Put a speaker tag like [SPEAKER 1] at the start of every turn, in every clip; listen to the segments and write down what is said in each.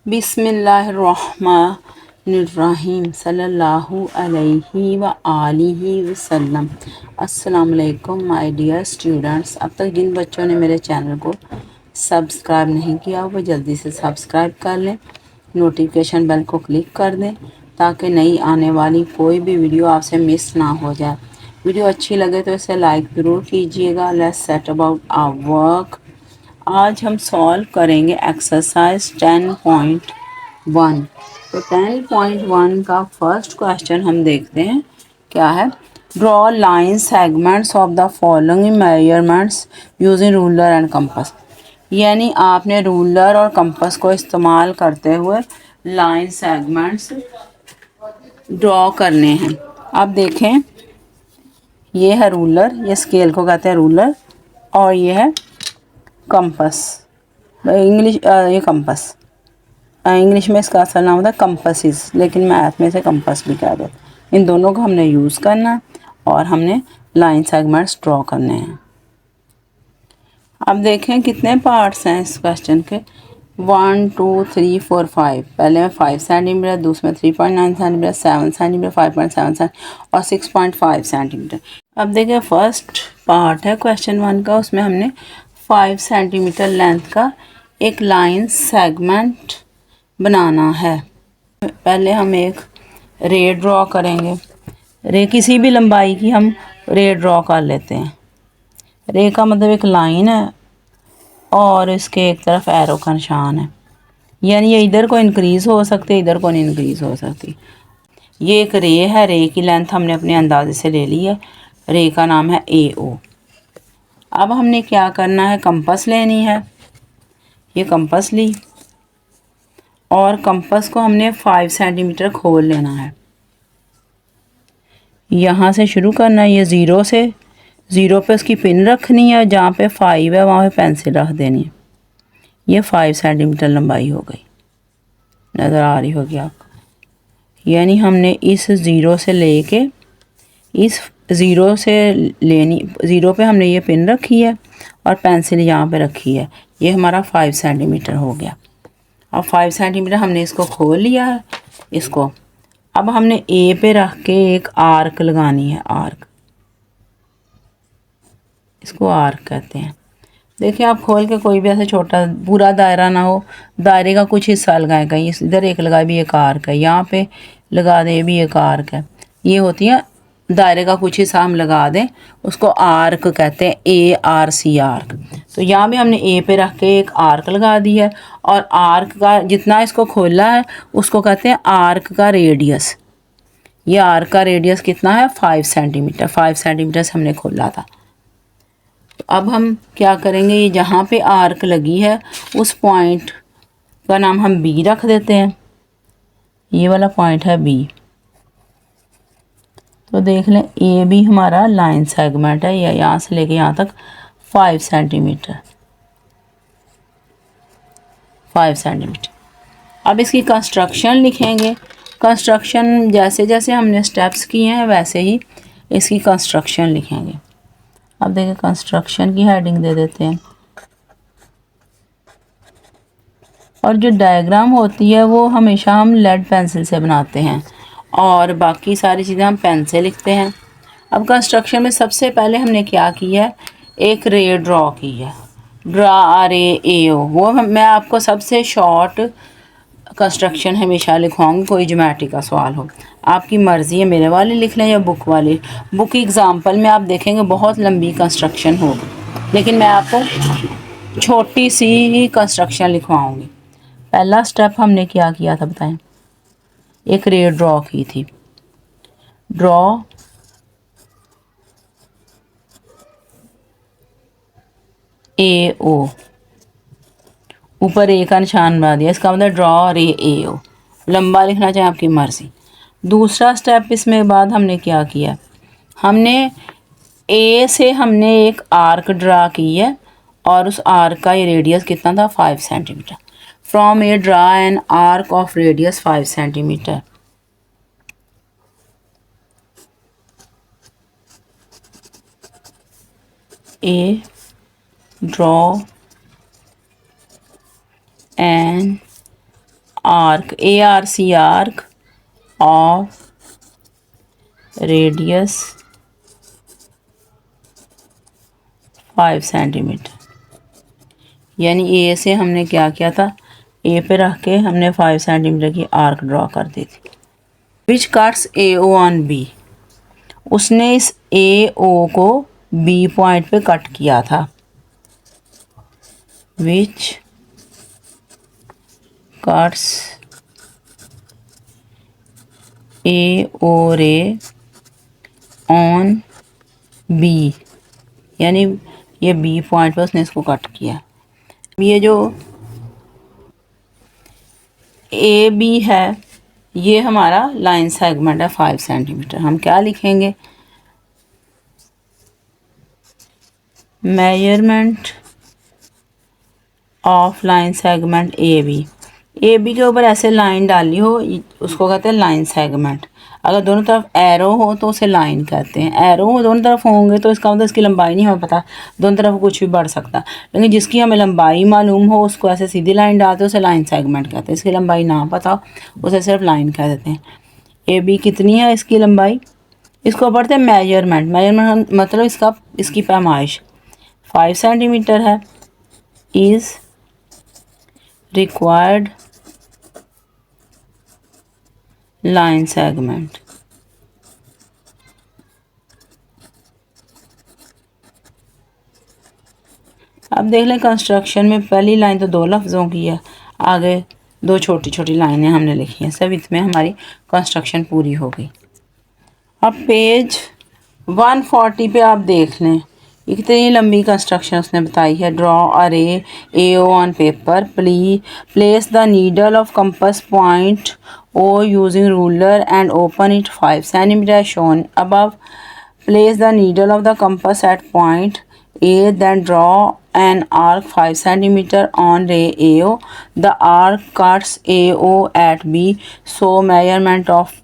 [SPEAKER 1] बिस्मिल्लाहिर्रहमानिर्रहीम सल्लल्लाहु अलैहि व आलिहि वसल्लम। अस्सलाम वालेकुम माय डियर स्टूडेंट्स। अब तक जिन बच्चों ने मेरे चैनल को सब्सक्राइब नहीं किया वो जल्दी से सब्सक्राइब कर लें, नोटिफिकेशन बेल को क्लिक कर दें ताकि नई आने वाली कोई भी वीडियो आपसे मिस ना हो जाए। वीडियो अच्छी लगे तो इसे लाइक ज़रूर कीजिएगा। Let's set about our work. आज हम सॉल्व करेंगे एक्सरसाइज 10.1। तो 10.1 का फर्स्ट क्वेश्चन हम देखते हैं क्या है। Draw line segments of the following measurements using ruler and compass. यानी आपने रूलर और कंपास को इस्तेमाल करते हुए लाइन सेगमेंट्स ड्रॉ करने हैं। अब देखें, ये है रूलर, ये स्केल को कहते हैं रूलर, और ये है कंपास। इंग्लिश ये कंपास, इंग्लिश में इसका असल नाम होता है कंपासिस, लेकिन मैथ में से कंपास भी कह दो। इन दोनों को हमने यूज़ करना और हमने लाइन सेगमेंट्स ड्रॉ करने हैं। अब देखें कितने पार्ट्स हैं इस क्वेश्चन के। 1 2 3 4 5। पहले में 5 सेंटीमीटर, दूसरे में 3.9 सेंटीमीटर, 7 सेंटीमीटर, 5.7 सेंटीमीटर और 6.5 सेंटीमीटर। अब देखें फर्स्ट पार्ट है क्वेश्चन 1 का, उसमें हमने 5 सेंटीमीटर लेंथ का एक लाइन सेगमेंट बनाना है। पहले हम एक रे ड्रॉ करेंगे। रे किसी भी लंबाई की हम रे ड्रॉ कर लेते हैं। रे का मतलब एक लाइन है और इसके एक तरफ एरो का निशान है, यानी ये इधर को इंक्रीज़ हो सकती, इधर को नहीं इंक्रीज़ हो सकती। ये एक रे है, रे की लेंथ हमने अपने अंदाजे से ले ली है। रे का नाम है AO। अब हमने क्या करना है, कंपास लेनी है। ये कंपास ली और कंपास को हमने 5 सेंटीमीटर खोल लेना है। यहाँ से शुरू करना है, ये ज़ीरो से, ज़ीरो पे उसकी पिन रखनी है, जहाँ पे 5 है वहाँ पे पेंसिल रख देनी है। ये 5 सेंटीमीटर लंबाई हो गई, नज़र आ रही होगी आपको। यानी हमने इस ज़ीरो से लेके इस ज़ीरो से लेनी, ज़ीरो पे हमने ये पिन रखी है और पेंसिल यहाँ पे रखी है। ये हमारा 5 सेंटीमीटर हो गया। अब 5 सेंटीमीटर हमने इसको खोल लिया है। इसको अब हमने ए पे रख के एक आर्क लगानी है। आर्क, इसको आर्क कहते हैं। देखिए आप खोल के कोई भी ऐसे छोटा पूरा दायरा ना हो, दायरे का कुछ हिस्सा लगाएं। कहीं इधर एक लगाए भी एक आर्क है, यहाँ पे लगा दें भी एक आर्क है। ये होती है दायरे का कुछ हिस्सा हम लगा दें, उसको आर्क कहते हैं। ARC arc. तो यहाँ भी हमने ए पे रख के एक आर्क लगा दी है और आर्क का जितना इसको खोला है उसको कहते हैं आर्क का रेडियस। ये आर्क का रेडियस कितना है, 5 सेंटीमीटर। 5 सेंटीमीटर से हमने खोला था। तो अब हम क्या करेंगे, ये जहाँ पे आर्क लगी है उस पॉइंट का नाम हम B रख देते हैं। ये वाला पॉइंट है B। तो देख लें AB हमारा लाइन सेगमेंट है, या यहाँ से लेके यहाँ तक 5 सेंटीमीटर। 5 सेंटीमीटर। अब इसकी कंस्ट्रक्शन लिखेंगे। कंस्ट्रक्शन जैसे जैसे हमने स्टेप्स किए हैं वैसे ही इसकी कंस्ट्रक्शन लिखेंगे। अब देखिए कंस्ट्रक्शन की हेडिंग दे देते हैं, और जो डायग्राम होती है वो हमेशा हम लेड पेंसिल से बनाते हैं और बाकी सारी चीज़ें हम पेन से लिखते हैं। अब कंस्ट्रक्शन में सबसे पहले हमने क्या किया है, एक रे ड्रॉ की है। ड्रा रे AO। वो मैं आपको सबसे शॉर्ट कंस्ट्रक्शन हमेशा लिखवाऊंगी, कोई ज्योमेट्री का सवाल हो। आपकी मर्ज़ी है मेरे वाले लिख लें या बुक वाले। बुक की एग्ज़ाम्पल में आप देखेंगे बहुत लंबी कंस्ट्रक्शन होगी, लेकिन मैं आपको छोटी सी ही कंस्ट्रक्शन लिखवाऊंगी। पहला स्टेप हमने क्या किया था बताएं, एक रे ड्रॉ की थी। ड्रॉ AO, ऊपर ए का निशान बना दिया, इसका मतलब ड्रॉ रे AO। लंबा लिखना चाहे आपकी मर्ज़ी। दूसरा स्टेप इसमें बाद हमने क्या किया, हमने ए से हमने एक आर्क ड्रा की है और उस आर्क का ये रेडियस कितना था, 5 centimetre. From A draw an arc of radius 5 centimetre. A draw an arc ARC arc of radius 5 centimetre. यानी ए से हमने क्या किया था, ए पे रख के हमने 5 सेंटीमीटर की आर्क ड्रॉ कर दी थी। Which cuts AO on B, उसने इस AO को बी पॉइंट पे कट किया था। विच कट्स AO रे ऑन बी, यानी ये बी पॉइंट पे उसने इसको कट किया। ये जो AB है ये हमारा लाइन सेगमेंट है 5 सेंटीमीटर। हम क्या लिखेंगे, measurement of line segment AB के ऊपर ऐसे लाइन डाली हो उसको कहते हैं लाइन सेगमेंट। अगर दोनों तरफ एरो हो तो उसे लाइन कहते हैं। एरो हो दोनों तरफ होंगे तो इसका मतलब इसकी लंबाई नहीं हमें पता, दोनों तरफ कुछ भी बढ़ सकता। लेकिन जिसकी हमें लंबाई मालूम हो उसको ऐसे सीधी लाइन डालते हैं, उसे लाइन सेगमेंट कहते हैं। इसकी लंबाई ना पता हो उसे सिर्फ लाइन कह देते हैं। AB कितनी है इसकी लंबाई, इसको पढ़ते हैं मेजरमेंट। मेजरमेंट मतलब इसकी पैमाइश 5 सेंटीमीटर है। Is required line segment. अब देख लें कंस्ट्रक्शन में पहली लाइन तो 2 लफ्ज़ों की है, आगे 2 छोटी छोटी लाइनें हमने लिखी हैं। सब इसमें हमारी कंस्ट्रक्शन पूरी हो गई। अब पेज 140 पे आप देख लें ये कितनी लंबी कंस्ट्रक्शन उसने बताई है। ड्रॉ अ रे AO on paper, place the needle of compass point O using ruler and open it 5 centimeter shown above. Place the needle of the compass at point A, then draw an arc 5 centimeter on ray AO. The arc cuts AO at B, so measurement of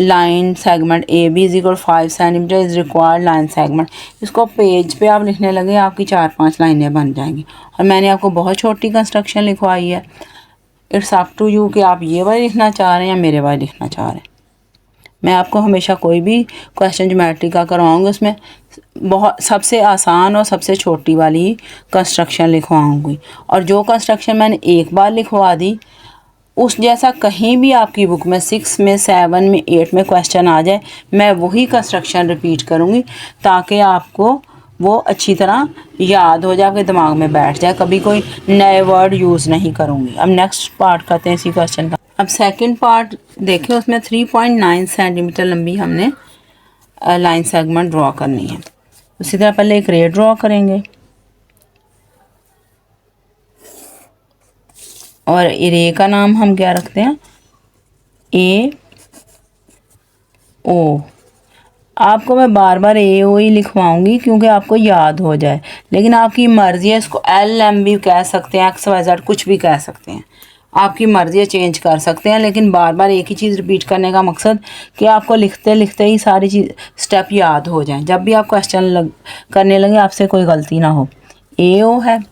[SPEAKER 1] line segment AB is equal 5 centimeter is required line segment. इसको page पे आप लिखने लगे आपकी 4-5 लाइनें बन जाएंगी। और मैंने आपको बहुत छोटी कंस्ट्रक्शन लिखवाई है। इट्स अप टू यू कि आप ये वाली लिखना चाह रहे हैं या मेरे वाली लिखना चाह रहे हैं। मैं आपको हमेशा कोई भी क्वेश्चन ज्योमेट्री का करवाऊँगी उसमें बहुत सबसे आसान और सबसे छोटी वाली कंस्ट्रक्शन लिखवाऊँगी। और जो कंस्ट्रक्शन मैंने एक बार लिखवा दी उस जैसा कहीं भी आपकी बुक में 6 में 7 में 8 में क्वेश्चन आ जाए, मैं वही कंस्ट्रक्शन रिपीट करूँगी ताकि आपको वो अच्छी तरह याद हो जाए, आपके दिमाग में बैठ जाए। कभी कोई नए वर्ड यूज़ नहीं करूँगी। अब नेक्स्ट पार्ट करते हैं इसी क्वेश्चन का। अब सेकंड पार्ट देखें, उसमें 3.9 सेंटीमीटर लंबी हमने लाइन सेगमेंट ड्रॉ करनी है। उसी तरह पहले एक रे ड्रॉ करेंगे और रे का नाम हम क्या रखते हैं, AO। आपको मैं बार बार AO ही लिखवाऊंगी क्योंकि आपको याद हो जाए, लेकिन आपकी मर्ज़ी है। इसको LM भी कह सकते हैं, XYZ कुछ भी कह सकते हैं, आपकी मर्ज़ी है, चेंज कर सकते हैं। लेकिन बार बार एक ही चीज़ रिपीट करने का मकसद कि आपको लिखते लिखते ही सारी चीज़ स्टेप याद हो जाएं। जब भी आप क्वेश्चन करने लगे आपसे कोई गलती ना हो। AO है।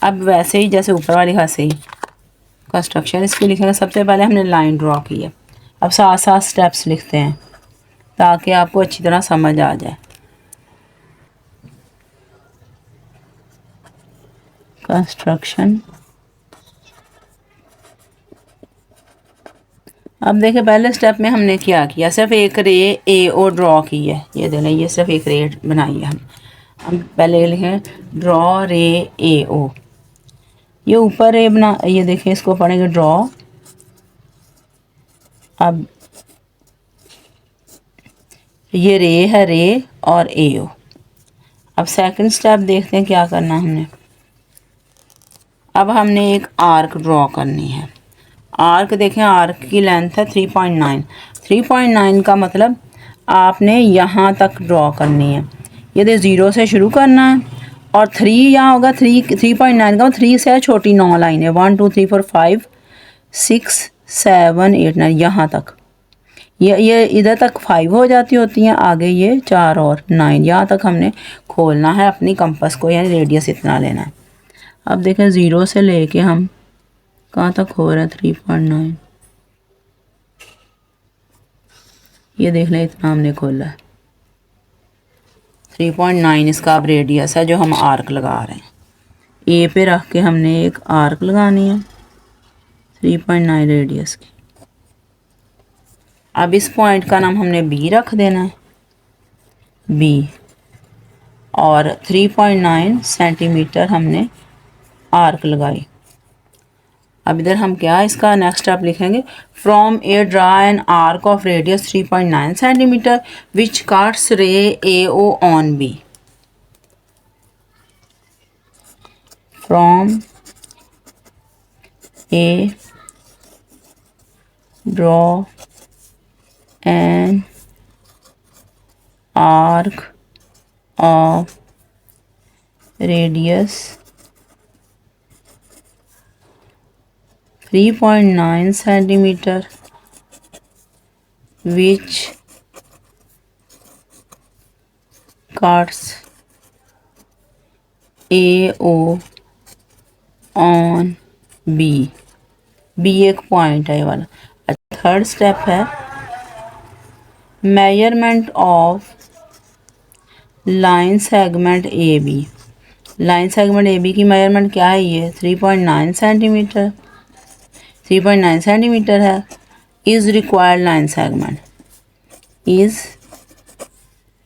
[SPEAKER 1] अब वैसे ही जैसे ऊपर वाली वैसे ही कंस्ट्रक्शन इसकी लिखेंगे। सबसे पहले हमने लाइन ड्रॉ की है। अब साथ साथ स्टेप्स लिखते हैं ताकि आपको अच्छी तरह समझ आ जाए। कंस्ट्रक्शन। अब देखिए पहले स्टेप में हमने क्या किया, सिर्फ एक रे AO ड्रॉ की है। ये देखें ये सिर्फ एक रे बनाई है हम पहले लिखें ड्रॉ रे AO। ये ऊपर रे बना, ये देखें इसको पढ़ेंगे ड्रॉ। अब ये रे है, रे और AO। अब सेकंड स्टेप देखते हैं क्या करना है हमने। अब हमने एक आर्क ड्रॉ करनी है। आर्क देखें, आर्क की लेंथ है 3.9। 3.9 का मतलब आपने यहाँ तक ड्रॉ करनी है। ये दे 0 से शुरू करना है और 3 यहाँ होगा। 3.9 का 3 से छोटी 9 लाइन है। 1 2 3 4 5 6 7 8 9 यहाँ तक। ये इधर तक 5 हो जाती होती हैं, आगे ये 4 और 9 यहाँ तक हमने खोलना है अपनी कंपास को, यानी रेडियस इतना लेना है। अब देखें 0 से लेके हम कहाँ तक हो रहा है 3.9, ये देख लें इतना हमने खोला है। 3.9 इसका अब रेडियस है जो हम आर्क लगा रहे हैं। ए पे रख के हमने एक आर्क लगानी है 3.9 रेडियस की। अब इस पॉइंट का नाम हमने बी रख देना है, बी, और 3.9 सेंटीमीटर हमने आर्क लगाई। अब इधर हम क्या इसका नेक्स्ट स्टेप लिखेंगे, from A draw an arc of radius 3.9 centimetre which cuts ray A O on B. From A draw an arc of radius 3.9 centimeter which cuts AO on B। B एक point है ये वाला। Third step है measurement of line segment A B. Line segment A B की measurement क्या है, ये 3.9 centimetre, 3.9 centimetre है। Is required line segment, is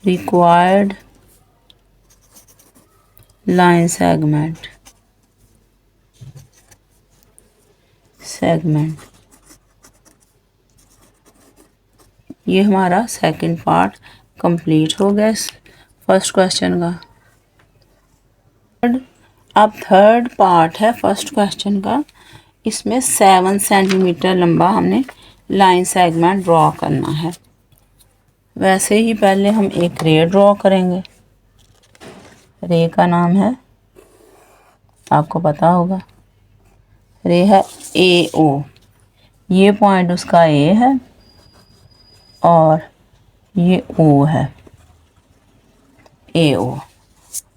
[SPEAKER 1] required line segment, segment. ये हमारा सेकंड पार्ट कंप्लीट हो गया इस फर्स्ट क्वेश्चन का। अब थर्ड पार्ट है फर्स्ट क्वेश्चन का। इसमें 7 सेंटीमीटर लंबा हमने लाइन सेगमेंट ड्रॉ करना है। वैसे ही पहले हम एक रे ड्रॉ करेंगे। रे का नाम है, आपको पता होगा, रे है ए ओ। ये पॉइंट उसका ए है और ये ओ है, ए ओ।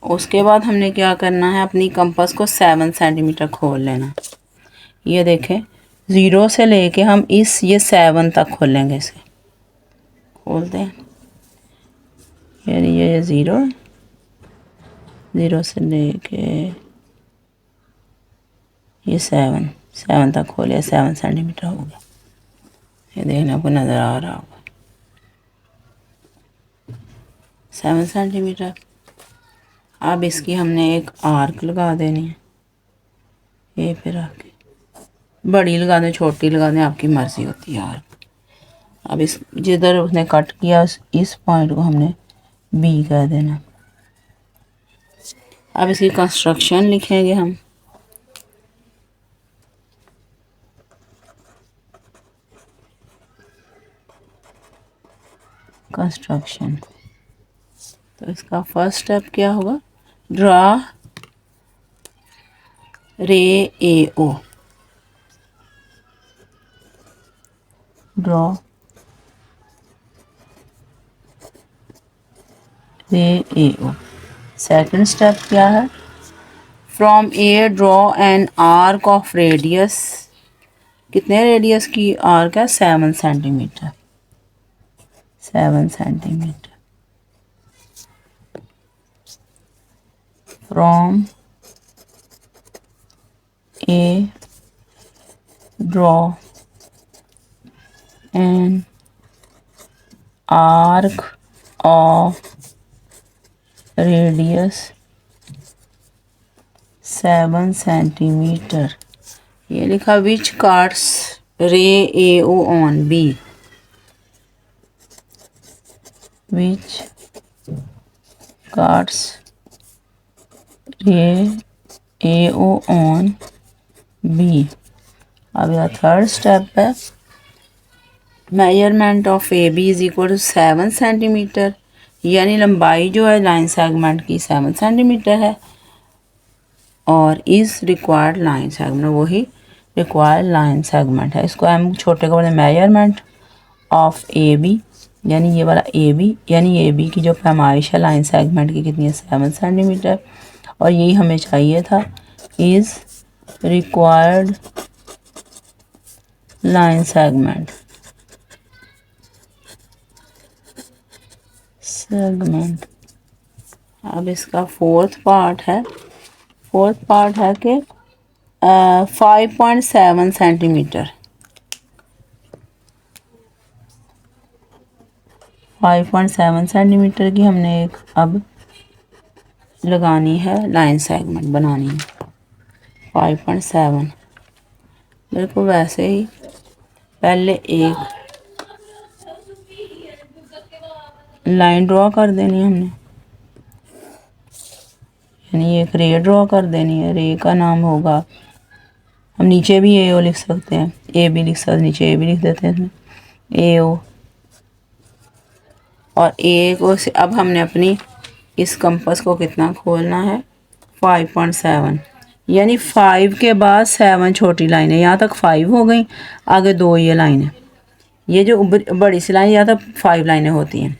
[SPEAKER 1] उसके बाद हमने क्या करना है, अपनी कंपास को 7 सेंटीमीटर खोल लेना। ये देखें, 0 से लेके हम ये 7 तक खोलेंगे। इसे खोलते हैं, ये 0, 0 से लेके ये 7 तक खोले, 7 सेंटीमीटर हो गया। ये देखना आपको नज़र आ रहा होगा 7 सेंटीमीटर। अब इसकी हमने एक आर्क लगा देनी है, ये पे रख के, बड़ी लगा दें छोटी लगा दें, आपकी मर्ज़ी होती है आर्क। अब इस जिधर उसने कट किया इस पॉइंट को हमने बी कह देना। अब इसकी कंस्ट्रक्शन लिखेंगे हम। कंस्ट्रक्शन, तो इसका फर्स्ट स्टेप क्या होगा, ड्रा रे ए ओ, ड्रॉ रे ए ओ। सेकंड स्टेप क्या है, from A draw an arc of radius, कितने रेडियस की आर्क है, 7 centimetre, 7 centimetre. From A draw an arc of radius 7 centimetre. ये लिखा which cuts ray A O on B, which cuts ray A O on B. अब यह third step है, measurement of A B is equal to 7 centimetre, यानी लंबाई जो है line segment की 7 सेंटीमीटर है, और इस रिक्वायर्ड लाइन सेगमेंट, वही रिक्वायर्ड लाइन सेगमेंट है। इसको हम छोटे को बोलते हैं मेजरमेंट ऑफ ए बी, यानी ये वाला ए बी, यानी ए बी की जो पैमाइश है लाइन सेगमेंट की कितनी है, 7 सेंटीमीटर। और यही हमें चाहिए था, is required line segment segment. अब इसका फोर्थ पार्ट है कि 5.7 सेंटीमीटर 5.7 सेंटीमीटर की हमने एक अब लगानी है, लाइन सेगमेंट बनानी है 5.7। मेरे को वैसे ही पहले एक लाइन ड्रॉ कर देनी है हमने, यानी एक रे ड्रॉ कर देनी है। रे का नाम होगा, हम नीचे भी ए ओ लिख सकते हैं, ए भी लिख सकते, नीचे ए भी लिख देते हैं ए ओ। और ए को से अब हमने अपनी इस कंपास को कितना खोलना है 5.7, यानी 5 के बाद 7 छोटी लाइन है। यहाँ तक 5 हो गई, आगे 2 ये लाइन है। ये जो बड़ी सी लाइन यहाँ तक 5 लाइनें होती हैं।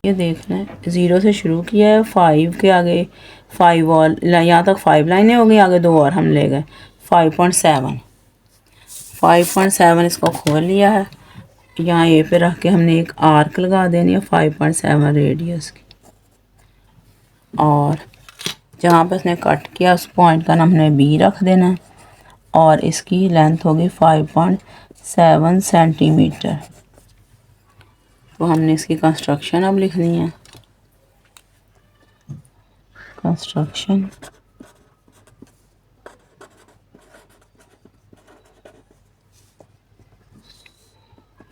[SPEAKER 1] ये देखना है 0 से शुरू किया है, 5 के आगे 5 और यहाँ तक 5 लाइनें हो गई, आगे 2 और हम ले गए 5.7 इसको खोल लिया है। यहाँ ए पे रख के हमने एक आर्क लगा देनी है 5.7 रेडियस की, और जहाँ पे उसने कट किया उस पॉइंट का नाम हमने बी रख देना है, और इसकी लेंथ होगी 5.7 सेंटीमीटर। तो हमने इसकी कंस्ट्रक्शन अब लिखनी है। कंस्ट्रक्शन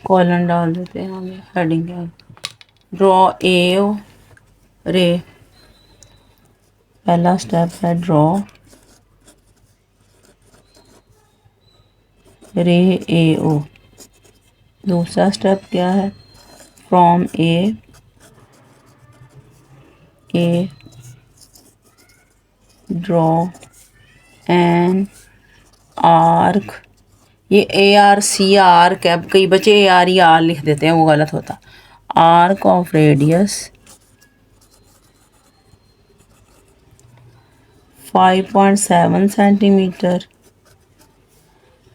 [SPEAKER 1] कॉलन डाल देते हैं हमें हेडिंग के आगे। ड्रॉ ए ओ रे, पहला स्टेप है ड्रॉ रे ए ओ। दूसरा स्टेप क्या है, from A draw an arc. ये ए आर सी आर्क है, कई बच्चे ए आर ई आर लिख देते हैं, वो गलत होता। Arc of radius 5.7 centimetre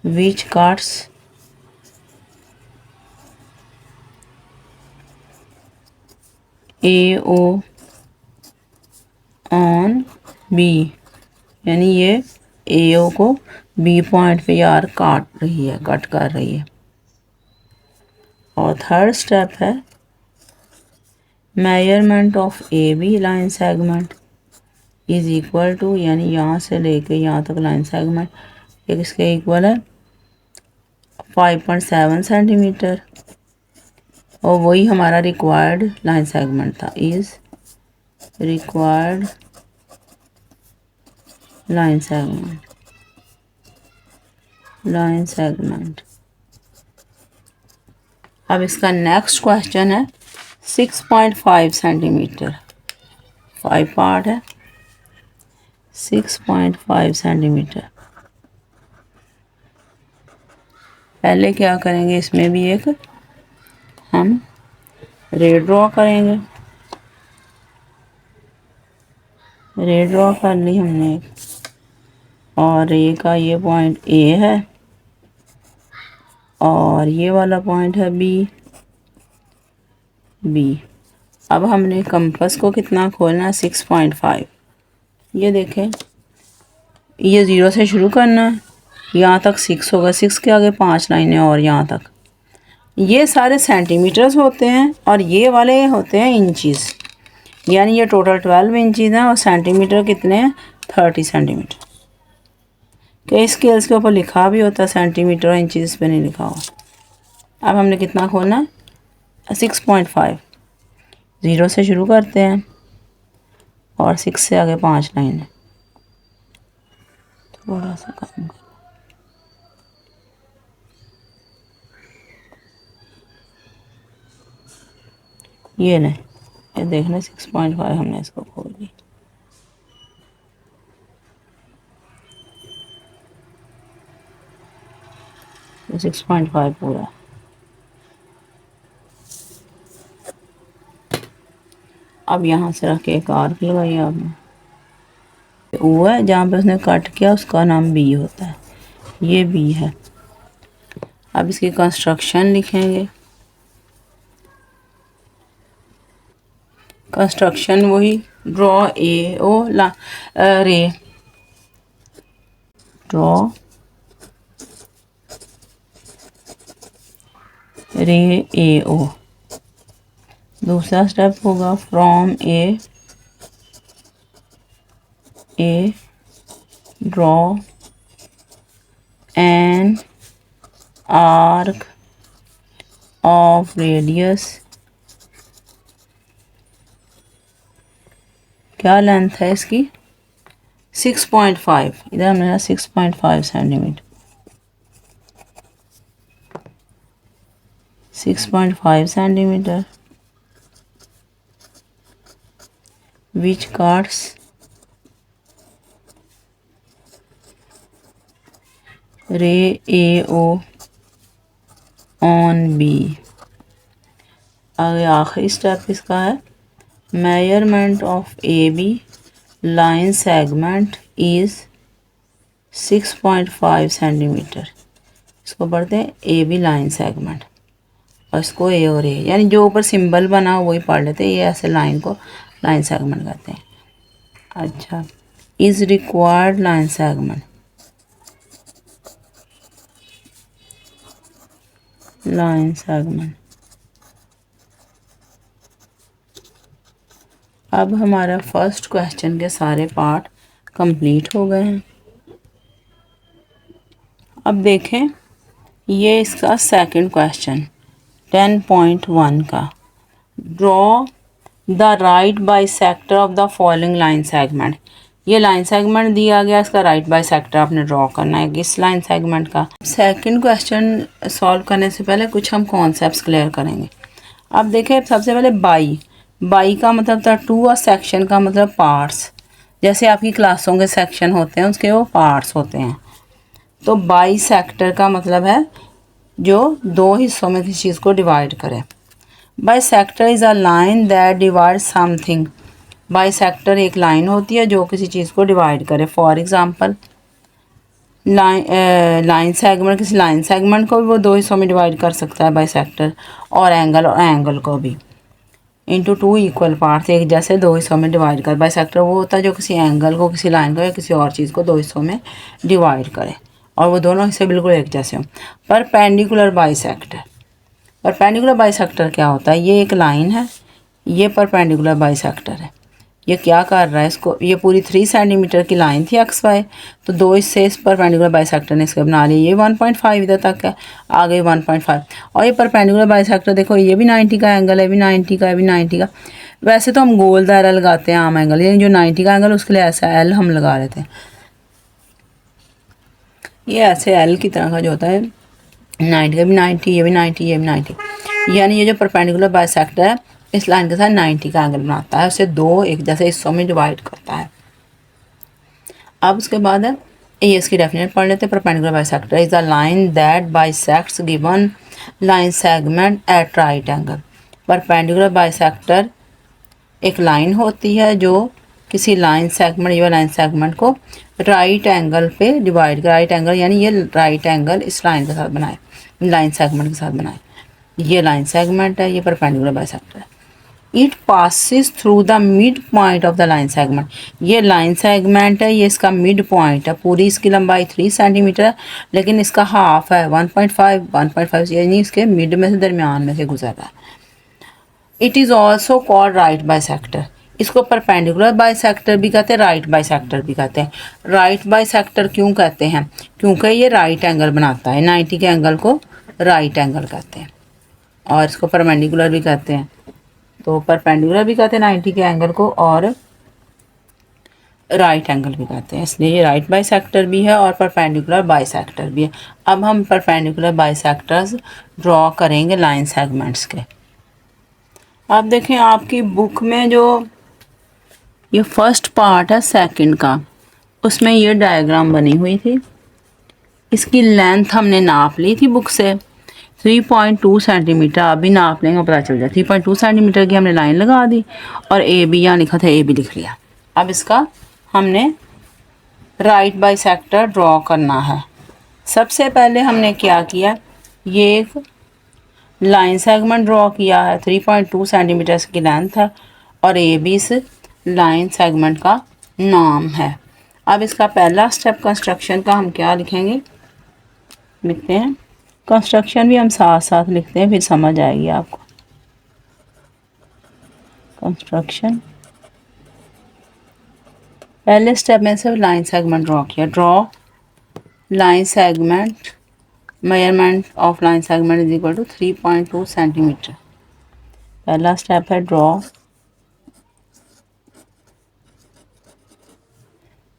[SPEAKER 1] which cuts AO on B, यानी ये AO को B पॉइंट पे यार काट रही है, कट कर रही है। और थर्ड स्टेप है measurement of AB line segment is equal to, यानी यहाँ से लेके यहाँ तक लाइन सेगमेंट एक इसके इक्वल है 5.7 सेंटीमीटर, और वही हमारा रिक्वायर्ड लाइन सेगमेंट था, इज रिक्वायर्ड लाइन सेगमेंट। अब इसका नेक्स्ट क्वेश्चन है 6.5 सेंटीमीटर, 5 पार्ट है 6.5 सेंटीमीटर। पहले क्या करेंगे, इसमें भी एक हम रे ड्रॉ करेंगे। रे ड्रॉ कर ली हमने, और रे का ये पॉइंट ए है और ये वाला पॉइंट है बी। अब हमने कंपास को कितना खोलना है 6.5। ये देखें, ये 0 से शुरू करना है, यहाँ तक 6 होगा, 6 के आगे 5 लाइनें और यहाँ तक। ये सारे सेंटीमीटर्स होते हैं और ये वाले होते हैं इंचज़, यानी ये टोटल 12 इंचज़ हैं और सेंटीमीटर कितने हैं 30 सेंटीमीटर। कई स्केल्स के ऊपर लिखा भी होता है सेंटीमीटर और इंचज़ पे नहीं लिखा हुआ। अब हमने कितना खोलना है 6.5, 0 से शुरू करते हैं और 6 से आगे 5 लाइन है। थोड़ा सा कम कर, ये नहीं, ये देखना 6.5 हमने इसको खोल दी। तो 6.5 पूरा। अब यहाँ से रख के एक आर्क लगाइए आपने, वो है जहाँ पे उसने कट किया उसका नाम बी होता है, ये बी है। अब इसकी कंस्ट्रक्शन लिखेंगे। कंस्ट्रक्शन वही ड्रॉ ए ओ रे, ड्रॉ रे ए ओ। दूसरा स्टेप होगा from A draw an arc of radius, क्या लेंथ है इसकी 6.5, इधर हमने 6.5 centimetre, 6.5 centimetre, which cuts ray AO on B। आगे आखिरी स्टेप इसका है measurement of AB line segment is 6.5 centimetre. इसको पढ़ते हैं AB लाइन सेगमेंट और इसको ए और ए, यानी जो ऊपर सिंबल बना वही पढ़ लेते हैं, ये ऐसे लाइन को लाइन सेगमेंट कहते हैं। अच्छा, is required line segment, line segment. अब हमारा फर्स्ट क्वेश्चन के सारे पार्ट कंप्लीट हो गए हैं। अब देखें ये इसका सेकंड क्वेश्चन 10.1 का, draw the right bisector of the following line segment. ये लाइन सेगमेंट दिया गया, इसका राइट बाइसेक्टर आपने ड्रॉ करना है किस लाइन सेगमेंट का। सेकंड क्वेश्चन सॉल्व करने से पहले कुछ हम कॉन्सेप्ट्स क्लियर करेंगे। अब देखें सबसे पहले बाई का मतलब था टू और सेक्शन का मतलब पार्ट्स, जैसे आपकी क्लासों के सेक्शन होते हैं उसके वो पार्ट्स होते हैं। तो बाइसेक्टर का मतलब है जो दो हिस्सों में किसी चीज़ को डिवाइड करे। Bisector is a line that divide something. Bisector एक लाइन होती है जो किसी चीज़ को डिवाइड करे। फॉर एग्जांपल लाइन सेगमेंट, किसी लाइन सेगमेंट को भी वो दो हिस्सों में डिवाइड कर सकता है बाइसेक्टर, और एंगल को भी इंटू टू इक्वल पार्ट्स, एक जैसे दो हिस्सों में डिवाइड कर। बाइसेक्टर वो होता है जो किसी एंगल को, किसी लाइन को या किसी और चीज़ को दो हिस्सों में डिवाइड करे और वो दोनों हिस्से बिल्कुल एक जैसे हों। परपेंडिकुलर बाइसेक्टर, परपेंडिकुलर बाइसेक्टर क्या होता है, ये एक लाइन है, ये परपेंडिकुलर बाइसेक्टर है। ये क्या कर रहा है, इसको ये पूरी 3 सेंटीमीटर की लाइन थी एक्स वाई, तो दो हिस्से इस परपेंडिकुलर बाइसेक्टर ने इसके बना लिए। ये 1.5 इधर तक है, आगे 1.5, और ये परपेंडिकुलर बाइसेक्टर देखो ये भी 90 का एंगल है, भी 90 का, भी 90 का। वैसे तो हम गोल दायरा लगाते हैं आम एंगल, यानी जो 90 का एंगल उसके लिए ऐसा एल हम लगा लेते हैं। ये ऐसे एल की तरह का जो होता है 90 का भी 90, ये भी 90, ये भी 90, यानी ये जो परपेंडिकुलर बाइसेक्टर है इस लाइन के साथ 90 का एंगल बनाता है, उसे दो एक जैसे हिस्सों में डिवाइड करता है। अब उसके बाद है ये इसकी डेफिनेट पढ़ लेते हैं। Perpendicular bisector is a line that bisects given line segment at right angle. Perpendicular bisector एक लाइन होती है जो किसी लाइन सेगमेंट या लाइन सेगमेंट को राइट एंगल पे डिवाइड कर। राइट एंगल यानी ये राइट एंगल इस लाइन के साथ बनाए, लाइन सेगमेंट के साथ बनाए। ये लाइन सेगमेंट है, ये परपेंडिकुलर बाइसेक्टर है। It passes through the mid point of the line segment. ये लाइन सेगमेंट है, ये इसका मिड पॉइंट है। पूरी इसकी लंबाई 3 सेंटीमीटर है, लेकिन इसका हाफ है 1.5 यानी इसके मिड में से, दरमियान में से गुजर रहा है। It is also called right bisector. इसको परपेंडिकुलर बाइसेक्टर भी कहते हैं, राइट बाइसेक्टर भी कहते हैं। राइट बाइसेक्टर क्यों कहते हैं, क्योंकि ये राइट एंगल बनाता है। 90 के एंगल को राइट एंगल कहते हैं, और इसको परपेंडिकुलर भी कहते हैं। तो परपेंडिकुलर भी कहते हैं 90 के एंगल को, और राइट एंगल भी कहते हैं, इसलिए ये राइट बाइसेक्टर भी है और परपेंडिकुलर बाइसेक्टर भी है। अब हम परपेंडिकुलर बाइसेक्टर्स ड्रॉ करेंगे लाइन सेगमेंट्स के। अब देखें आपकी बुक में जो ये फर्स्ट पार्ट है सेकंड का, उसमें ये डायग्राम बनी हुई थी। इसकी लेंथ हमने नाप ली थी बुक से 3.2 सेंटीमीटर। अभी नाप लेंगे पता चल जाए। 3.2 सेंटीमीटर की हमने लाइन लगा दी और ए बी यहाँ लिखा था, ए बी लिख लिया। अब इसका हमने राइट बाइसेक्टर ड्रॉ करना है। सबसे पहले हमने क्या किया, ये एक लाइन सेगमेंट ड्रॉ किया है, 3.2 सेंटीमीटर की लेंथ है और ए भी इस लाइन सेगमेंट का नाम है। अब इसका पहला स्टेप कंस्ट्रक्शन का हम क्या लिखेंगे, लिखते हैं कंस्ट्रक्शन भी हम साथ साथ लिखते हैं, फिर समझ आएगी आपको। कंस्ट्रक्शन पहले स्टेप में सिर्फ लाइन सेगमेंट ड्रॉ किया। Draw line segment, measurement of line segment is equal to 3.2 centimetre. पहला स्टेप है draw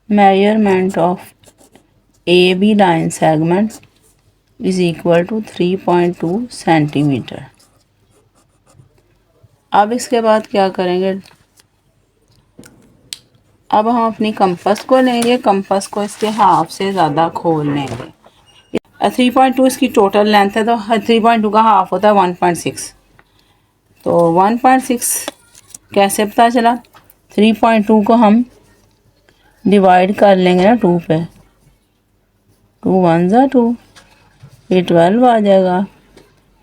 [SPEAKER 1] measurement of AB line segment is equal to 3.2 centimetre. अब इसके बाद क्या करेंगे, अब हम अपनी कंपास को लेंगे, कंपास को इसके हाफ से ज़्यादा खोल लेंगे। 3.2 इसकी टोटल लेंथ है, तो 3.2 का हाफ होता है 1.6। तो 1.6 कैसे पता चला, 3.2 को हम डिवाइड कर लेंगे ना 2 पे, 2 1 ज़ा 2, ये 12 आ जाएगा,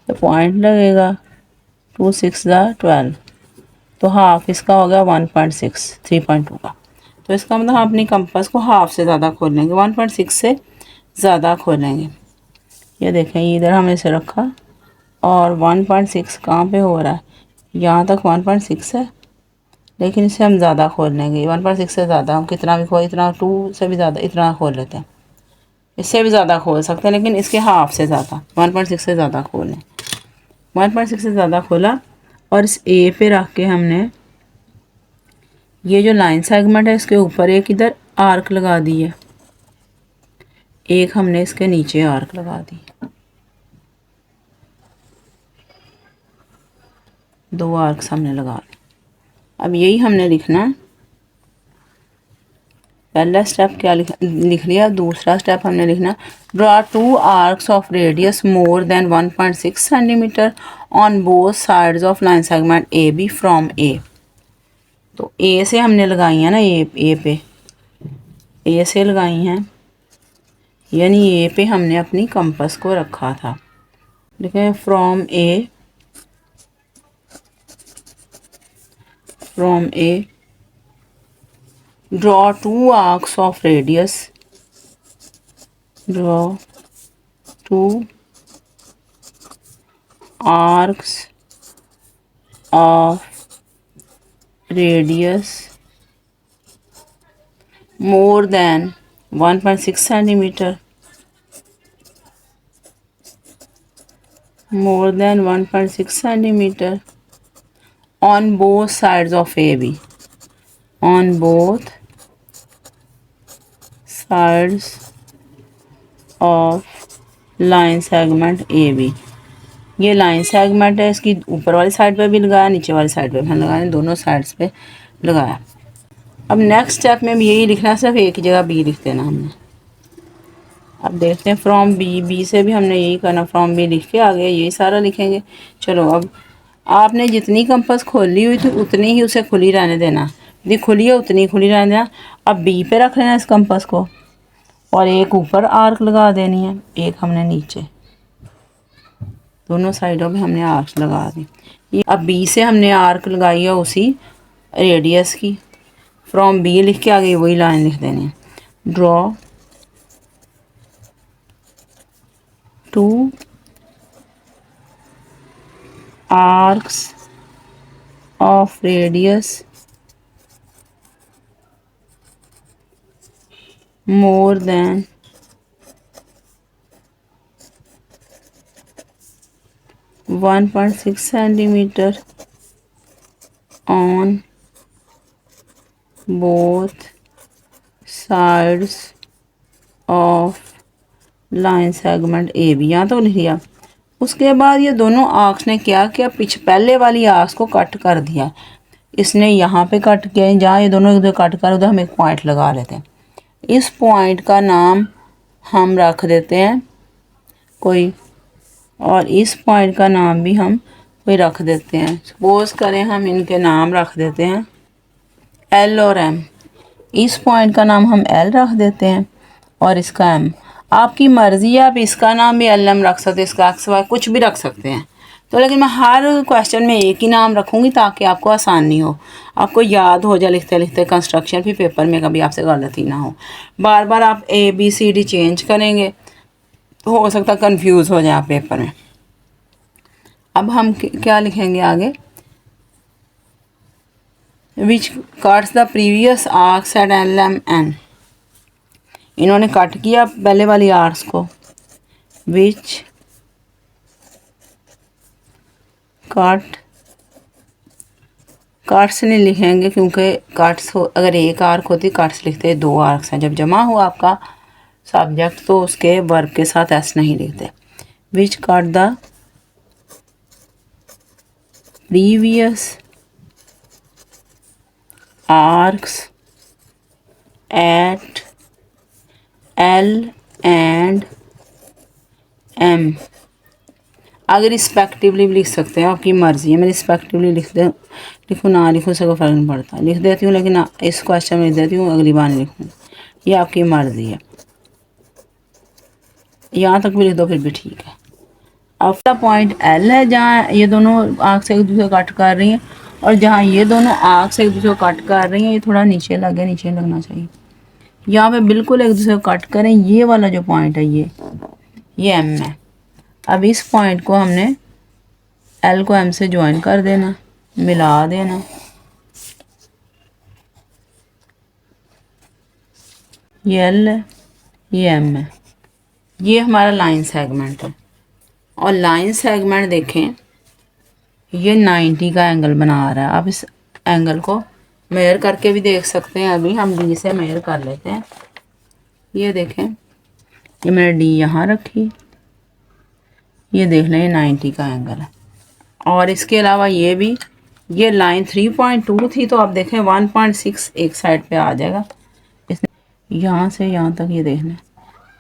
[SPEAKER 1] तो पॉइंट लगेगा, 2 6 ज़ा 12, तो हाफ इसका हो गया 1.6 3.2 का। तो इसका मतलब हम अपनी कंपास को हाफ से ज़्यादा खोल लेंगे, 1.6 से ज़्यादा खोलेंगे। ये देखें, इधर हमने इसे रखा और 1.6 कहाँ पे हो रहा है, यहाँ तक 1.6 है, लेकिन इसे हम ज़्यादा खोल लेंगे। 1.6 से ज़्यादा हम कितना भी खोल, इतना 2 से भी ज़्यादा इतना खोल लेते हैं, इससे भी ज़्यादा खोल सकते हैं, लेकिन इसके हाफ से ज़्यादा 1.6 से ज़्यादा खोलें। 1.6 से ज़्यादा खोला और इस ए पे रख के हमने ये जो लाइन सेगमेंट है इसके ऊपर एक इधर आर्क लगा दी है, एक हमने इसके नीचे आर्क लगा दी, 2 आर्क्स हमने लगा दी। अब यही हमने लिखना, पहला स्टेप क्या लिख लिया, दूसरा स्टेप हमने लिखना draw 2 arcs of radius more than 1.6 centimetre on both sides of line segment A B from A. तो ए से हमने लगाई है ना, ए पे ए से लगाई हैं, यानी ए पे हमने अपनी कंपास को रखा था। देखें, from A draw 2 arcs of radius, draw 2 arcs of radius more than 1.6 centimeter, more than 1.6 centimeter on both sides of AB, on both sides of line segment A B. ये लाइन सेगमेंट है, इसकी ऊपर वाली side पे भी लगाया, नीचे वाली साइड पे भी लगाया, दोनों साइड्स पे लगाया। अब नेक्स्ट स्टेप में भी यही लिखना, सिर्फ एक जगह बी लिख देना हमने। अब देखते हैं फ्रॉम बी से भी हमने यही करना, फ्रॉम बी लिख के आगे यही सारा लिखेंगे। चलो, अब आपने जितनी कंपास खोली हुई थी उतनी ही उसे खुली रहने देना, जितनी खुली है उतनी खुली रहने देना। अब बी पे रख लेना इस कंपास को और एक ऊपर आर्क लगा देनी है, एक हमने नीचे, दोनों साइडों पे हमने आर्क लगा दी। ये अब बी से हमने आर्क लगाई है उसी रेडियस की, फ्रॉम बी लिख के आगे वही लाइन लिख देनी है। Draw 2 arcs of radius more than 1.6 centimeter on both sides of line segment A B, यहाँ तो लिख दिया। उसके बाद ये दोनों आर्क्स ने क्या किया, पहले वाली आर्क्स को कट कर दिया, इसने यहाँ पे कट किया, जहाँ ये दोनों इधर कट कर उधर हम एक पॉइंट लगा लेते हैं। इस पॉइंट का नाम हम रख देते हैं कोई, और इस पॉइंट का नाम भी हम कोई रख देते हैं। सपोज करें हम इनके नाम रख देते हैं एल और एम। इस पॉइंट का नाम हम एल रख देते हैं और इसका एम। आपकी मर्ज़ी है, आप इसका नाम भी LM रख सकते हैं, इसका XY कुछ भी रख सकते हैं। तो लेकिन मैं हर क्वेश्चन में एक ही नाम रखूँगी ताकि आपको आसानी हो, आपको याद हो जाए लिखते लिखते, कंस्ट्रक्शन भी पेपर में कभी आपसे गलती ना हो। बार बार आप ABCD चेंज करेंगे तो हो सकता है कंफ्यूज हो जाए आप पेपर में। अब हम क्या लिखेंगे आगे, which cuts the previous arcs at LMN। इन्होंने कट किया पहले वाली आर्क्स को, विच कट, कट्स नहीं लिखेंगे क्योंकि कट्स हो, अगर एक आर्क होती कट्स लिखते हैं, 2 आर्क्स हैं। जब जमा हुआ आपका सब्जेक्ट तो उसके वर्ब के साथ एस नहीं लिखते। Which cut the previous arcs at L and M। अगर रिस्पेक्टिवली भी लिख सकते हैं, आपकी मर्ज़ी है। मैं रिस्पेक्टिवली लिखूँ ना लिखूँ उसका फ़र्क नहीं पड़ता, लिख देती हूँ, लेकिन इस क्वेश्चन में लिख देती हूँ, अगली बार नहीं लिखूँ, ये आपकी मर्ज़ी है। यहाँ तक भी लिख दो फिर भी ठीक है। अब पॉइंट L है जहाँ ये दोनों आर्क से एक दूसरे को कट कर रही हैं, और जहाँ ये दोनों आर्क से एक दूसरे को कट कर रही हैं, ये थोड़ा नीचे लगे, नीचे लगना चाहिए। यहाँ पे बिल्कुल एक दूसरे को कट करें, ये वाला जो पॉइंट है ये M है। अब इस पॉइंट को हमने L को M से ज्वाइन कर देना, मिला देना। ये L है, ये M है, ये हमारा लाइन सेगमेंट है। और लाइन सेगमेंट देखें, ये 90 का एंगल बना रहा है। आप इस एंगल को मेयर करके भी देख सकते हैं। अभी हम D से मेयर कर लेते हैं। ये देखें, ये मैंने D यहाँ रखी, ये देख लें, 90 का एंगल है। और इसके अलावा ये भी, ये लाइन 3.2 थी तो आप देखें 1.6 एक साइड पे आ जाएगा। यहाँ से यहाँ तक ये देख लें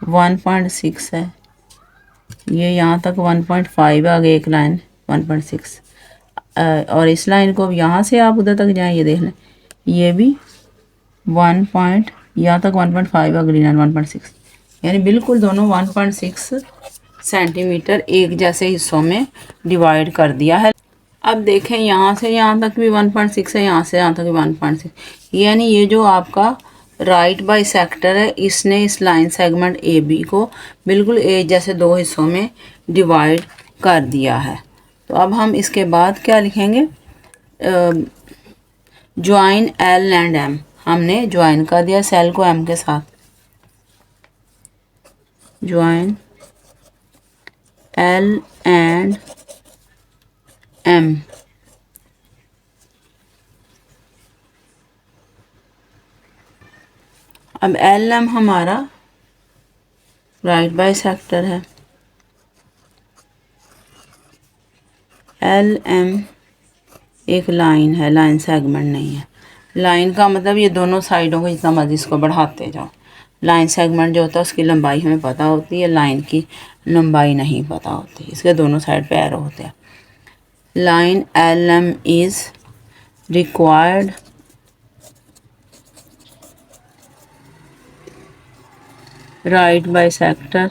[SPEAKER 1] 1.6 है, ये यहाँ तक 1.5 आ गई एक लाइन 1.6। और इस लाइन को यहाँ से आप उधर तक जाएं, ये देख लें, ये भी 1. यहाँ तक 1.5 अगली लाइन 1.6, यानी बिल्कुल दोनों 1.6 सेंटीमीटर एक जैसे हिस्सों में डिवाइड कर दिया है। अब देखें यहाँ से यहाँ तक भी 1.6 है, यहाँ से यहाँ तक भी 1.6, यानी ये जो आपका राइट बाइसेक्टर है, इसने इस लाइन सेगमेंट AB को बिल्कुल एक जैसे 2 हिस्सों में डिवाइड कर दिया है। तो अब हम इसके बाद क्या लिखेंगे, ज्वाइन L एंड M। हमने ज्वाइन कर दिया सेल को M के साथ, ज्वाइन L एंड M। अब LM हमारा राइट बाइसेक्टर है, LM एक लाइन है, लाइन सेगमेंट नहीं है। लाइन का मतलब ये दोनों साइडों को जितना मर्जी इसको बढ़ाते जाओ। लाइन सेगमेंट जो होता है उसकी लंबाई हमें पता होती है, लाइन की लंबाई नहीं पता होती, इसके दोनों साइड पे एरो होते हैं। Line LM is required right bisector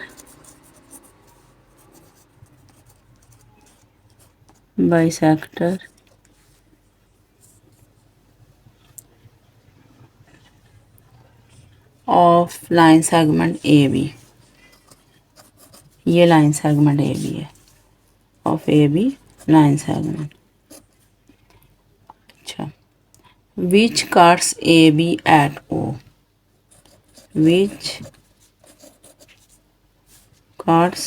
[SPEAKER 1] of line segment AB। ये लाइन सेगमेंट AB है, ऑफ AB लाइन सेगमेंट। अच्छा, which cuts AB at O, which cuts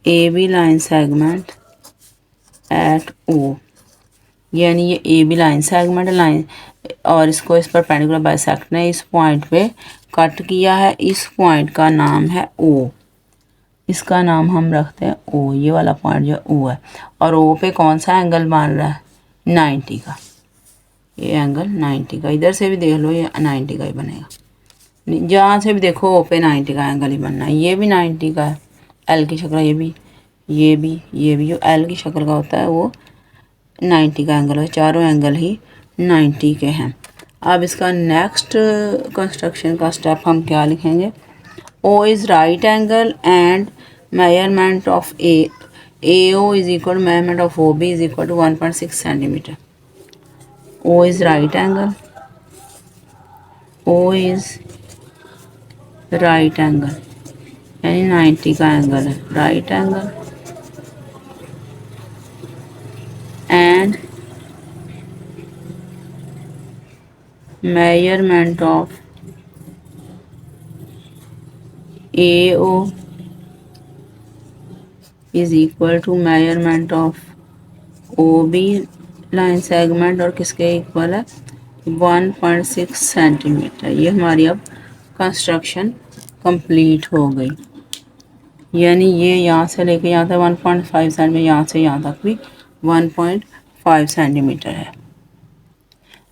[SPEAKER 1] AB line segment at O, यानी ये AB line segment line और इसको इस पर perpendicular bisect ने इस पॉइंट पे कट किया है। इस पॉइंट का नाम है O, इसका नाम हम रखते हैं O, ये वाला पॉइंट जो O है। और O पे कौन सा एंगल बन रहा है, 90 का। ये एंगल 90 का, इधर से भी देख लो ये 90 का ही बनेगा, जहाँ से भी देखो O पे 90 का एंगल ही बनना है। ये भी 90 का है, L की शक्ल, ये भी जो L की शक्ल का होता है वो 90 का एंगल है। चारों एंगल ही 90 के हैं। अब इसका नेक्स्ट कंस्ट्रक्शन का स्टेप हम क्या लिखेंगे, O is right angle and measurement of AO is equal to measurement of OB is equal to 1.6 centimeter. O is right angle. O is right angle यानी 90 का एंगल है, right angle and measurement of AO is equal to measurement of OB line segment और किसके equal है 1.6 centimetre. ये हमारी अब construction complete हो गई, यानी ये यहाँ से लेके यहाँ तक 1.5 सेंटीमीटर, यहाँ से यहाँ तक भी 1.5 सेंटीमीटर है।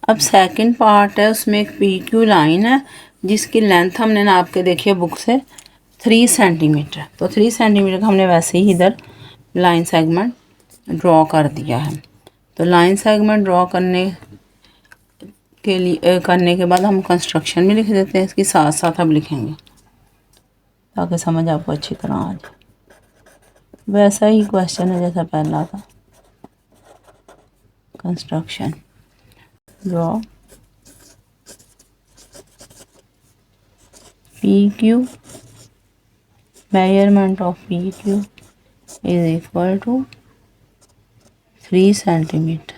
[SPEAKER 1] अब सेकंड पार्ट है, उसमें एक पी क्यू लाइन है जिसकी लेंथ हमने नाप के देखी है बुक से 3 सेंटीमीटर। तो 3 सेंटीमीटर का हमने वैसे ही इधर लाइन सेगमेंट ड्रॉ कर दिया है। तो लाइन सेगमेंट ड्रॉ करने के बाद हम कंस्ट्रक्शन भी लिख देते हैं, इसके साथ साथ अब लिखेंगे ताकि समझ आपको अच्छी तरह आ जाए। वैसा ही क्वेश्चन है जैसा पहला था। Construction draw P Q measurement of PQ is equal to 3 centimetre.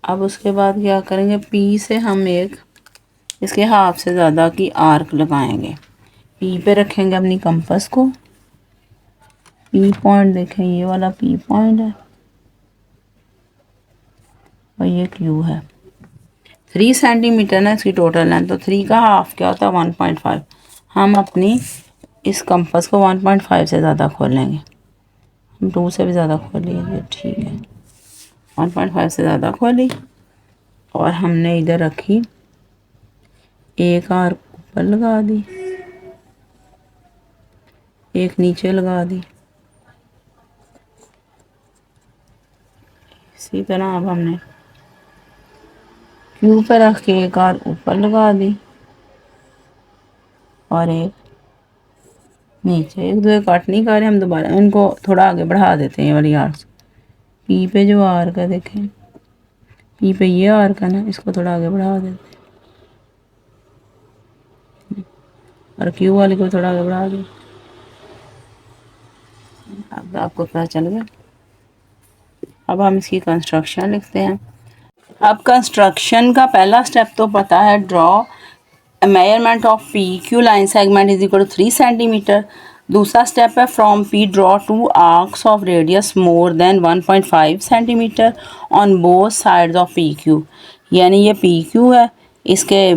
[SPEAKER 1] अब उसके बाद क्या करेंगे, P से हम एक इसके हाफ से ज़्यादा की आर्क लगाएंगे। P पे रखेंगे अपनी कंपास को, P पॉइंट देखें ये वाला P पॉइंट है और ये Q है। 3 सेंटीमीटर ना इसकी टोटल लेंथ, तो 3 का हाफ क्या होता है 1.5। हम अपनी इस कंपास को 1.5 से ज़्यादा खोलेंगे, हम 2 से भी ज़्यादा खोलेंगे, ठीक है 1.5 से ज़्यादा खोली और हमने इधर रखी एक आर्क ऊपर लगा दी, एक नीचे लगा दी। इसी तरह अब हमने क्यू पर रख के एक आर्क ऊपर लगा दी और एक नीचे। एक दो कट नहीं कर रहे हम, दोबारा इनको थोड़ा आगे बढ़ा देते हैं ये वाली आर्क। पी पे जो आर्क है देखें, पी पे ये आर्क है ना, इसको थोड़ा आगे बढ़ा देते हैं और क्यू वाली को थोड़ा आगे बढ़ा दें। अब आपको पता चल गया। अब हम इसकी कंस्ट्रक्शन लिखते हैं। अब कंस्ट्रक्शन का पहला स्टेप तो पता है, draw measurement of P Q line segment is equal to 3 centimetre. दूसरा स्टेप है from P draw 2 arcs of radius more than 1.5 centimetre on both sides of P Q. यानी ये पी क्यू है, इसके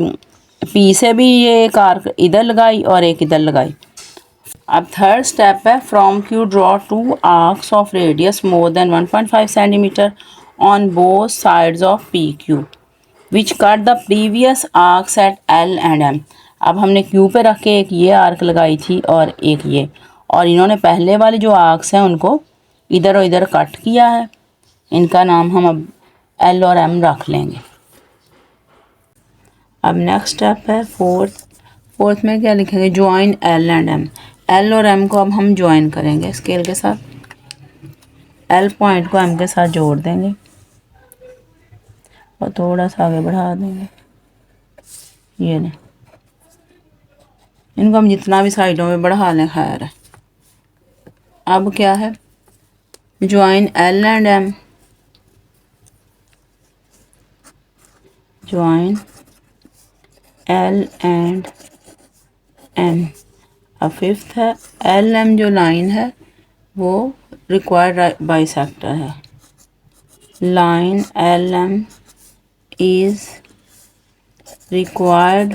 [SPEAKER 1] पी से भी ये एक आर्क इधर लगाई और एक इधर लगाई। अब थर्ड स्टेप है from Q draw 2 arcs of radius more than 1.5 centimetre on both sides of P Q which cut the previous arcs at L and M. अब हमने क्यू पे रख के एक ये आर्क लगाई थी और एक ये, और इन्होंने पहले वाले जो आर्क्स हैं उनको इधर और इधर कट किया है। इनका नाम हम अब एल और एम रख लेंगे। अब नेक्स्ट स्टेप है फोर्थ में क्या लिखेंगे, join L and M. L और एम को अब हम ज्वाइन करेंगे स्केल के साथ। एल पॉइंट को एम के साथ जोड़ देंगे और थोड़ा सा आगे बढ़ा देंगे। ये नहीं, इनको हम जितना भी साइडों में बढ़ा लें खैर है। अब क्या है, join L and M, join L and M. अब फिफ्थ है, एल एम जो लाइन है वो रिक्वायर्ड बाइसेक्टर है। Line L M is required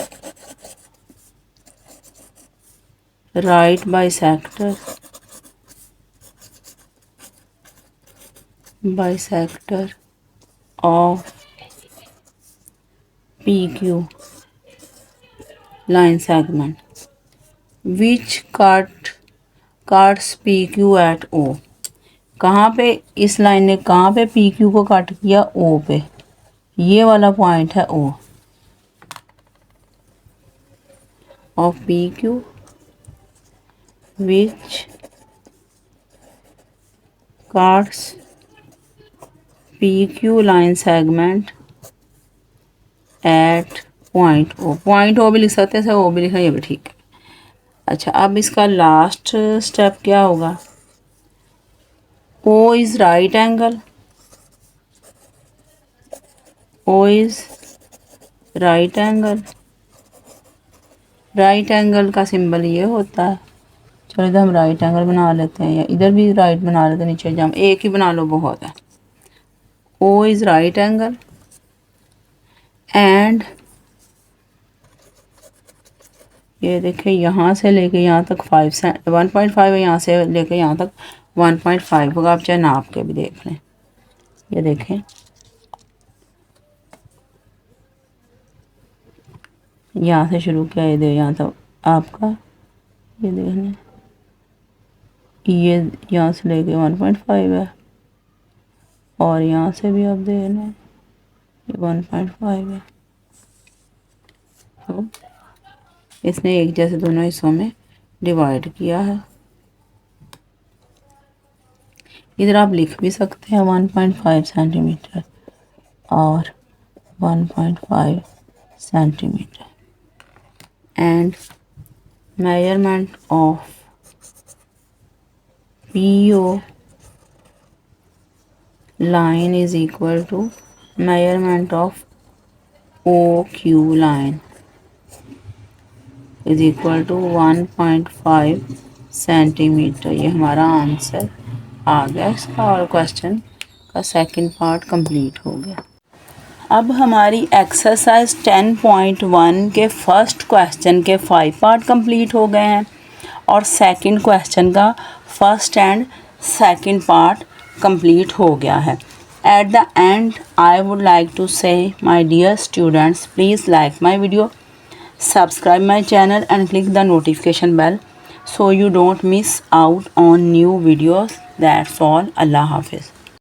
[SPEAKER 1] right bisector of PQ line segment which cuts PQ at O। कहाँ पे इस लाइन ने कहाँ पे PQ को कट किया, O पे। ये वाला पॉइंट है O of PQ which cuts PQ line segment at point O भी लिख सकते हैं, ओ भी लिखना, ये भी ठीक है। अच्छा, अब इसका लास्ट स्टेप क्या होगा? O is right angle, O is right angle, right angle का सिंबल ये होता है। चलो इधर हम राइट एंगल बना लेते हैं, या इधर भी राइट बना लेते हैं, नीचे जाम एक ही बना लो, बहुत है। O is right angle and ये देखिए यहाँ से लेके यहाँ तक 1.5 है, यहाँ से लेके यहाँ तक 1.5 होगा। आप चाहे नाप के भी देख लें। ये देखें, यहाँ से शुरू किया, ये दे यहाँ तक आपका, ये देख लें, ये यहाँ से लेके 1.5 है, और यहाँ से भी आप देख लें ये 1.5 है। तो इसने एक जैसे दोनों हिस्सों में डिवाइड किया है। इधर आप लिख भी सकते हैं 1.5 सेंटीमीटर और 1.5 centimetre. And measurement of PO line is equal to measurement of OQ line is equal to 1.5 centimetre. ये हमारा आंसर आ गया इसका, और क्वेश्चन का सेकंड पार्ट कंप्लीट हो गया। अब हमारी एक्सरसाइज 10.1 के फर्स्ट क्वेश्चन के 5 पार्ट कंप्लीट हो गए हैं, और सेकंड क्वेश्चन का first and second part complete हो गया है। At the end I would like to say my dear students, please like my video, subscribe my channel and click the notification bell so you don't miss out on new videos. That's all. Allah Hafiz.